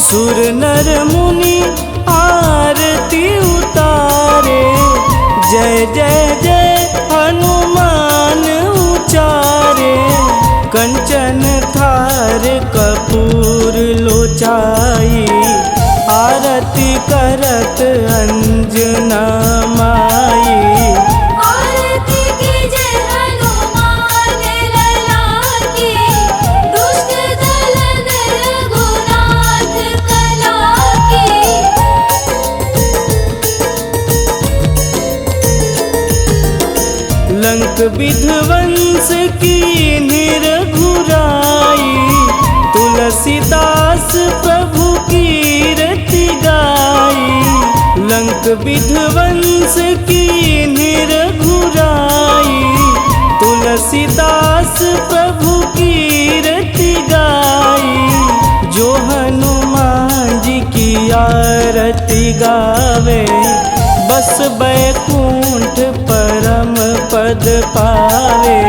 सुर नर मुनि आरती उतारे, जय जय जय हनुमान उचारे। कंचन थार कपूर लोचाई, आरती करत अंजना माई। आरती कीजे हनुमान लला की, दुष्ट दलन रघुनाथ कला की। लंक विध्वंस की निरघुराई, तुलसीदास प्रभु कीरति गाई। लंक विध्वंस की निरघुराई, तुलसीदास प्रभु कीरति गाई। जो हनुमान जी की आरती गावे, बस बैकुंठ परम पद पावे।